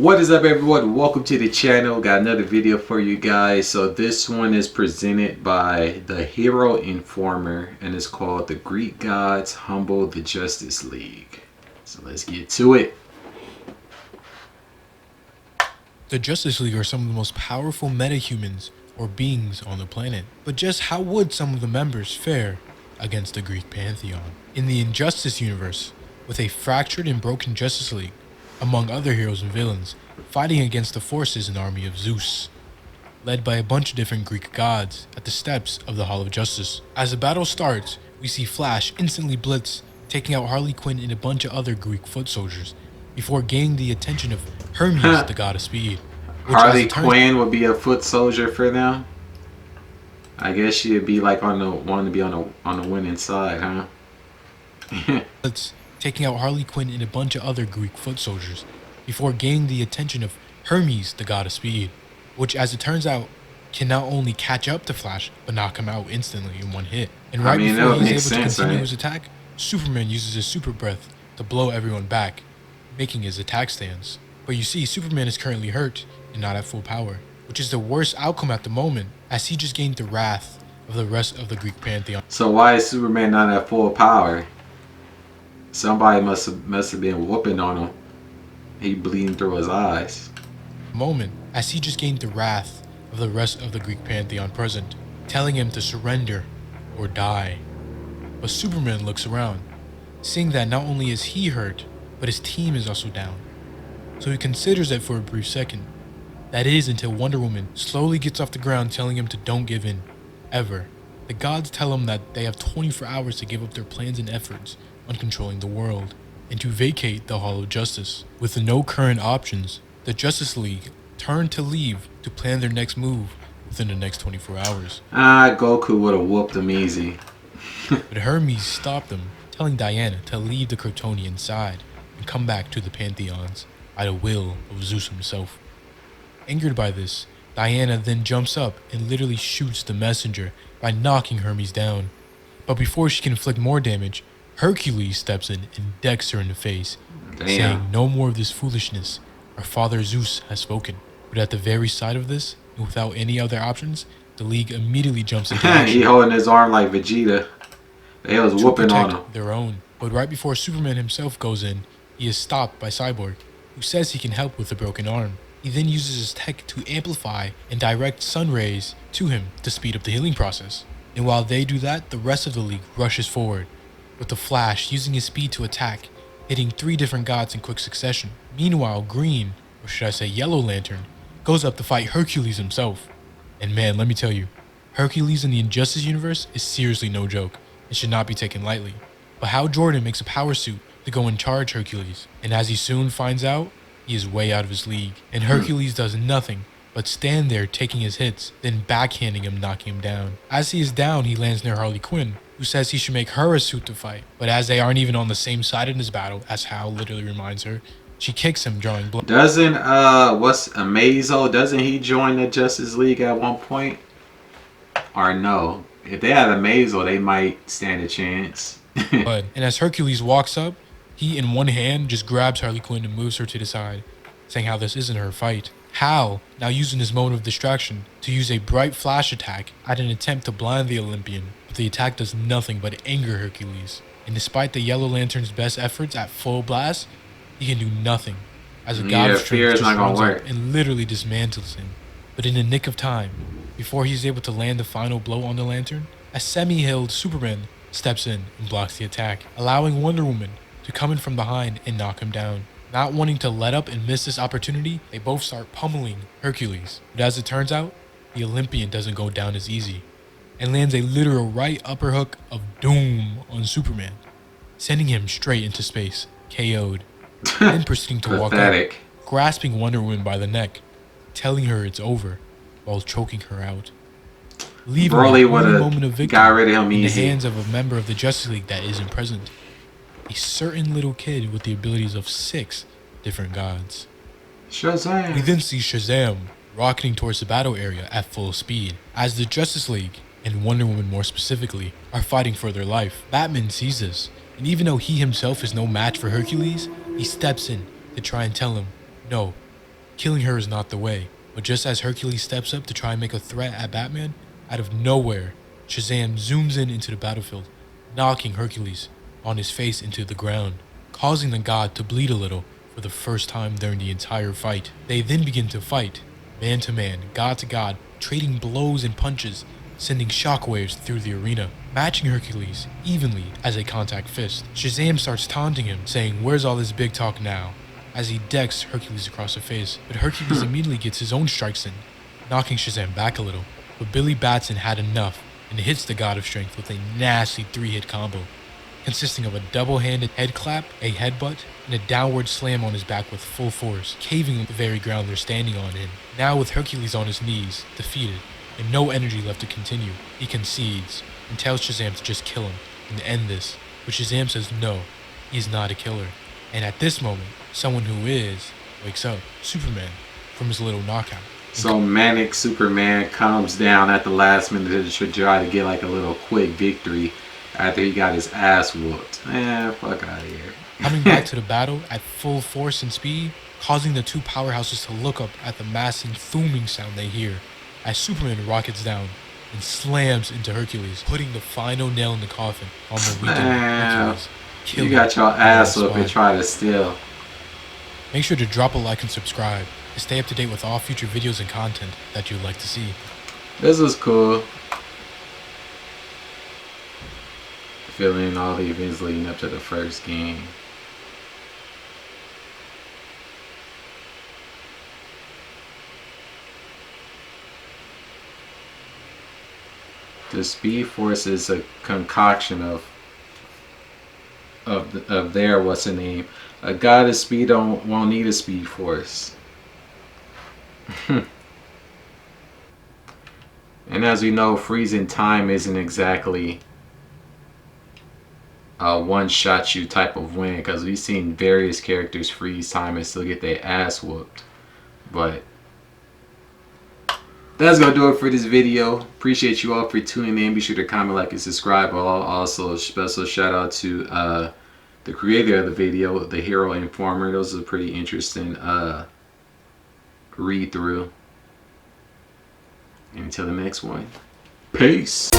What is up, everyone? Welcome to the channel. Got another video for you guys. So this one is presented by the Hero Informer and it's called The Greek Gods Humble the Justice League. So let's get to it. The Justice League are some of the most powerful metahumans or beings on the planet. But just how would some of the members fare against the Greek pantheon? In the Injustice universe, with a fractured and broken Justice League, among other heroes and villains, fighting against the forces and army of Zeus, led by a bunch of different Greek gods at the steps of the Hall of Justice. As the battle starts, we see Flash instantly blitz, taking out Harley Quinn and a bunch of other Greek foot soldiers, before gaining the attention of Hercules, the god of speed. Harley Quinn would be a foot soldier for them. I guess she'd be like on the winning side, huh? Taking out Harley Quinn and a bunch of other Greek foot soldiers, before gaining the attention of Hermes, the god of speed, which, as it turns out, can not only catch up to Flash, but knock him out instantly in one hit. And right before he's able to continue his attack, Superman uses his super breath to blow everyone back, making his attack stance. But you see, Superman is currently hurt and not at full power, which is the worst outcome at the moment, as he just gained the wrath of the rest of the Greek pantheon. So why is Superman not at full power? Somebody must have been whooping on him. He bleeding through his eyes. As he just gained the wrath of the rest of the Greek pantheon present, telling him to surrender or die. But Superman looks around, seeing that not only is he hurt, but his team is also down. So he considers it for a brief second. That is until Wonder Woman slowly gets off the ground, telling him to don't give in, ever. The gods tell him that they have 24 hours to give up their plans and efforts on controlling the world, and to vacate the Hall of Justice. With no current options, the Justice League turn to leave to plan their next move within the next 24 hours. Goku would have whooped them easy. But Hermes stopped them, telling Diana to leave the Kryptonian side and come back to the Pantheons by the will of Zeus himself. Angered by this, Diana then jumps up and literally shoots the messenger by knocking Hermes down. But before she can inflict more damage, Hercules steps in and decks her in the face, saying, "No more of this foolishness. Our father Zeus has spoken." But at the very sight of this, and without any other options, the League immediately jumps into action. He holding his arm like Vegeta. They was whooping on him. Their own. But right before Superman himself goes in, he is stopped by Cyborg, who says he can help with the broken arm. He then uses his tech to amplify and direct sun rays to him to speed up the healing process. And while they do that, the rest of the League rushes forward, with the Flash using his speed to attack, hitting 3 different gods in quick succession. Meanwhile, Green, or should I say Yellow Lantern, goes up to fight Hercules himself. And man, let me tell you, Hercules in the Injustice universe is seriously no joke and should not be taken lightly. But Hal Jordan makes a power suit to go and charge Hercules, and as he soon finds out, he is way out of his league, and Hercules does nothing but stand there taking his hits, then backhanding him, knocking him down. As he is down, he lands near Harley Quinn, who says he should make her a suit to fight. But as they aren't even on the same side in this battle, as Hal literally reminds her, she kicks him, drawing blood. Doesn't what's Amazo? Doesn't he join the Justice League at one point? Or no? If they had Amazo, they might stand a chance. And as Hercules walks up, he in one hand just grabs Harley Quinn and moves her to the side, saying how this isn't her fight. Hal, now using his moment of distraction to use a bright flash attack at an attempt to blind the Olympian, but the attack does nothing but anger Hercules. And despite the Yellow Lantern's best efforts at full blast, he can do nothing, as a god of strength just runs up and literally dismantles him. But in the nick of time, before he's able to land the final blow on the Lantern, a semi-healed Superman steps in and blocks the attack, allowing Wonder Woman to come in from behind and knock him down. Not wanting to let up and miss this opportunity, they both start pummeling Hercules. But as it turns out, the Olympian doesn't go down as easy, and lands a literal right upper hook of doom on Superman, sending him straight into space, KO'd, then proceeding to walk up, grasping Wonder Woman by the neck, telling her it's over, while choking her out. Leaving a moment of victory in the hands of a member of the Justice League that isn't present. A certain little kid with the abilities of 6 different gods. Shazam! We then see Shazam rocketing towards the battle area at full speed, as the Justice League, and Wonder Woman more specifically, are fighting for their life. Batman sees this, and even though he himself is no match for Hercules, he steps in to try and tell him, no, Killing her is not the way, but just as Hercules steps up to try and make a threat at Batman, out of nowhere, Shazam zooms in into the battlefield, knocking Hercules on his face into the ground, causing the god to bleed a little for the first time during the entire fight. They then begin to fight, man to man, god to god, trading blows and punches, sending shockwaves through the arena, matching Hercules evenly as a contact fist. Shazam starts taunting him, saying, "Where's all this big talk now?" as he decks Hercules across the face, but Hercules immediately gets his own strikes in, knocking Shazam back a little. But Billy Batson had enough and hits the God of Strength with a nasty 3-hit combo, consisting of a double-handed head clap, a headbutt, and a downward slam on his back with full force, caving the very ground they're standing on in. Now with Hercules on his knees, defeated, and no energy left to continue, he concedes and tells Shazam to just kill him and end this, but Shazam says no, he's not a killer. And at this moment, someone who is wakes up, Superman, from his little knockout. So manic Superman comes down at the last minute to try to get like a little quick victory after he got his ass whooped. Man, fuck out of here. Coming back to the battle at full force and speed, causing the two powerhouses to look up at the massing thooming sound they hear as Superman rockets down and slams into Hercules, putting the final nail in the coffin on the weakened Hercules. You got your ass up and try to steal. Make sure to drop a like and subscribe to stay up to date with all future videos and content that you'd like to see. This was cool. Filling all the events leading up to the first game. The Speed Force is a concoction of their what's the name? A god of speed won't need a Speed Force. And as we know, freezing time isn't exactly a one-shot you type of win, because we've seen various characters freeze time and still get their ass whooped. But that's gonna do it for this video. Appreciate you all for tuning in. Be sure to comment, like, and subscribe. Also, special shout out to the creator of the video, the Hero Informer. Those are pretty interesting read through. Until the next one, peace.